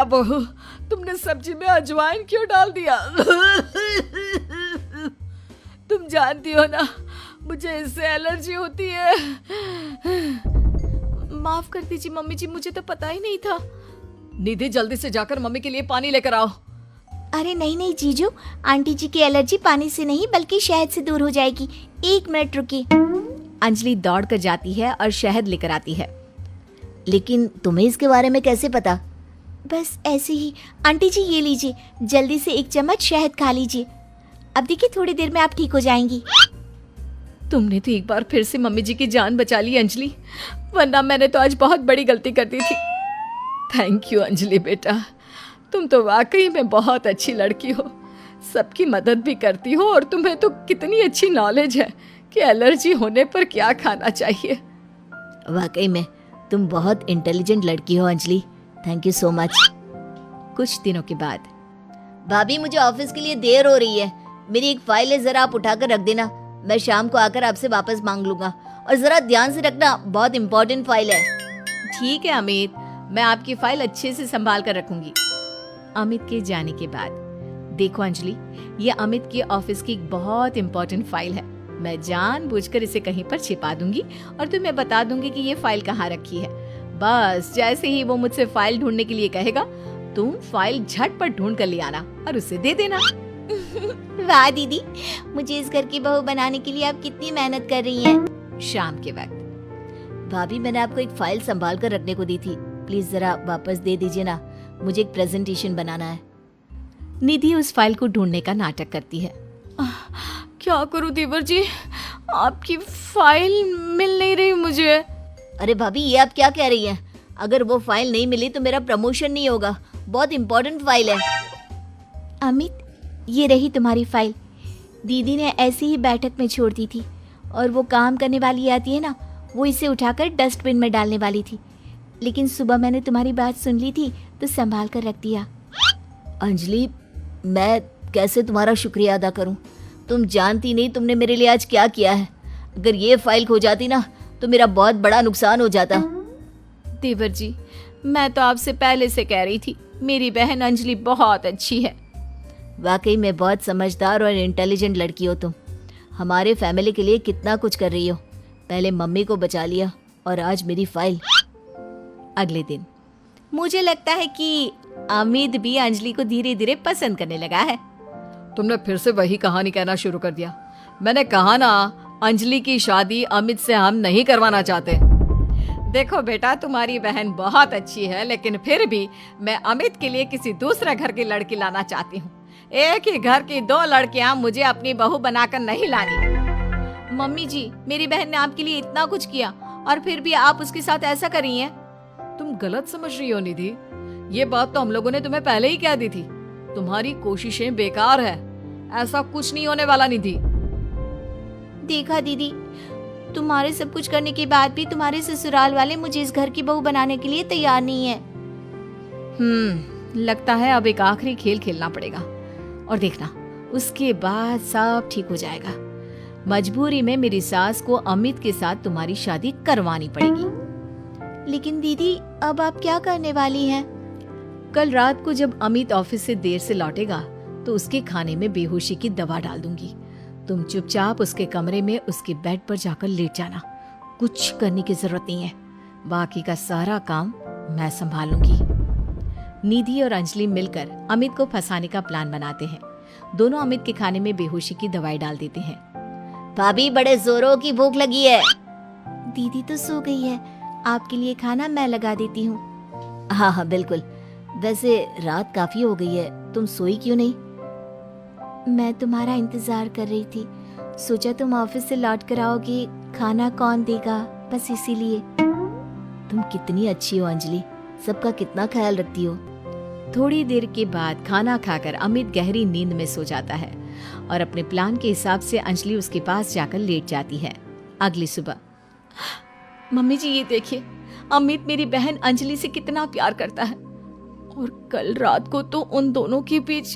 बहू, तुमने सब्जी में अजवाइन क्यों डाल दिया? तुम जानती हो ना, मुझे इससे एलर्जी होती है। माफ कर दीजिए मम्मी जी, मुझे तो पता ही नहीं था। निधि, जल्दी से जाकर मम्मी के लिए पानी लेकर आओ। अरे नहीं नहीं जीजू, आंटी जी की एलर्जी पानी से नहीं बल्कि शहद से दूर हो जाएगी। 1 मिनट रुकिए। अंजलि दौड़ कर जाती है और शहद लेकर आती है। लेकिन तुम्हें इसके बारे में कैसे पता? बस ऐसे ही। आंटी जी ये लीजिए, जल्दी से 1 चम्मच शहद खा लीजिए। अब देखिए थोड़ी देर में आप ठीक हो जाएंगी। तुमने तो एक बार फिर से मम्मी जी की जान बचा ली अंजलि, वरना मैंने तो आज बहुत बड़ी गलती कर दी थी। थैंक यू अंजलि बेटा, तुम तो वाकई में बहुत अच्छी लड़की हो। सबकी मदद भी करती हो और तुम्हें तो कितनी अच्छी नॉलेज है कि एलर्जी होने पर क्या खाना चाहिए। वाकई में तुम बहुत इंटेलिजेंट लड़की हो Anjali. Thank you so much. कुछ दिनों के बाद, भाभी मुझे ऑफिस के लिए देर हो रही है। मेरी एक फाइल है, जरा आप उठाकर रख देना। मैं शाम को आकर आपसे वापस मांग लूंगा। और जरा ध्यान से रखना, बहुत इंपॉर्टेंट फाइल है। ठीक है अमित, मैं आपकी फाइल अच्छे से संभाल कर रखूंगी। अमित के जाने के बाद, देखो अंजलि, ये अमित के ऑफिस की एक बहुत इंपॉर्टेंट फाइल है। मैं जानबूझकर इसे कहीं पर छिपा दूंगी और तुम्हें बता दूंगी कि ये फाइल कहाँ रखी है। बस जैसे ही वो मुझसे फाइल ढूंढने के लिए कहेगा, तुम फाइल झटपट ढूंढ कर ले आना और उसे दे देना। वाह दीदी, मुझे इस घर की बहू बनाने के लिए आप कितनी मेहनत कर रही हैं। शाम के वक्त, भाभी मैंने आपको एक फाइल संभाल कर रखने को दी थी, प्लीज जरा वापस दे दीजिए ना। मुझे एक प्रेजेंटेशन बनाना है। निधि उस फाइल को ढूंढने का नाटक करती है। क्या करूं देवर जी, आपकी फाइल मिल नहीं रही मुझे। अरे भाभी ये आप क्या कह रही हैं? अगर वो फाइल नहीं मिली तो मेरा प्रमोशन नहीं होगा। बहुत इंपॉर्टेंट फाइल है। अमित, ये रही तुम्हारी फाइल। दीदी ने ऐसे ही बैठक में छोड़ दी थी और वो काम करने वाली आती है ना, वो इसे उठाकर डस्टबिन में डालने वाली थी। लेकिन सुबह मैंने तुम्हारी बात सुन ली थी तो संभाल कर रख दिया। अंजलि, मैं कैसे तुम्हारा शुक्रिया अदा करूं? तुम जानती नहीं तुमने मेरे लिए आज क्या किया है। अगर ये फाइल खो जाती ना तो मेरा बहुत बड़ा नुकसान हो जाता। देवर जी, मैं तो आपसे पहले से कह रही थी, मेरी बहन अंजलि बहुत अच्छी है। वाकई में बहुत समझदार और इंटेलिजेंट लड़की हो तुम। हमारे फैमिली के लिए कितना कुछ कर रही हो। पहले मम्मी को बचा लिया और आज मेरी फाइल। अगले दिन, मुझे लगता है कि अमित भी अंजलि को धीरे धीरे पसंद करने लगा है। तुमने फिर से वही कहानी कहना शुरू कर दिया। मैंने कहा ना, अंजलि की शादी अमित से हम नहीं करवाना चाहते। देखो बेटा, तुम्हारी बहन बहुत अच्छी है, लेकिन फिर भी मैं अमित के लिए किसी दूसरे घर की लड़की लाना चाहती हूँ। एक ही घर की 2 लड़कियां मुझे अपनी बहू बनाकर नहीं लानी। मम्मी जी, मेरी बहन ने आपके लिए इतना कुछ किया और फिर भी आप उसके साथ ऐसा कर रही हैं। तुम गलत समझ रही हो निधि। ये बात तो हम लोगों ने तुम्हें पहले ही कह दी थी। तुम्हारी कोशिशें बेकार है। ऐसा कुछ नहीं होने वाला निधि। देखा दीदी, तुम्हारे सब कुछ करने के बाद भी तुम्हारे ससुराल वाले मुझे इस घर की बहू बनाने के लिए तैयार नहीं है। लगता है अब एक आखिरी खेल खेलना पड़ेगा और देखना, उसके बाद सब ठीक हो जाएगा। मजबूरी में मेरी सास को अमित के साथ तुम्हारी शादी करवानी पड़ेगी। लेकिन दीदी, अब आप क्या करने वाली हैं? कल रात को जब अमित ऑफिस से देर से लौटेगा तो उसके खाने में बेहोशी की दवा डाल दूंगी। तुम चुपचाप उसके कमरे में उसके बेड पर जाकर लेट जाना। कुछ करने की जरूरत नहीं है, बाकी का सारा काम मैं संभालूंगी। निधि और अंजलि मिलकर अमित को फंसाने का प्लान बनाते हैं। दोनों अमित के खाने में बेहोशी की दवाई डाल देते हैं। भाभी, बड़े जोरों की भूख लगी है। दीदी तो सो गई है, आपके लिए खाना मैं लगा देती हूँ। हाँ हाँ बिल्कुल। वैसे रात काफी हो गई है, तुम सोई क्यों नहीं? मैं तुम्हारा इंतजार कर रही थी। सोचा तुम ऑफिस से लौट कर आओगी, खाना कौन देगा, बस इसीलिए। तुम कितनी अच्छी हो अंजलि, सबका कितना ख्याल रखती हो। थोड़ी देर के बाद खाना खाकर अमित गहरी नींद में सो जाता है और अपने प्लान के हिसाब से अंजलि उसके पास जाकर लेट जाती है। अगली सुबह, मम्मी जी ये देखिए, अमित मेरी बहन अंजलि से कितना प्यार करता है और कल रात को तो उन दोनों के बीच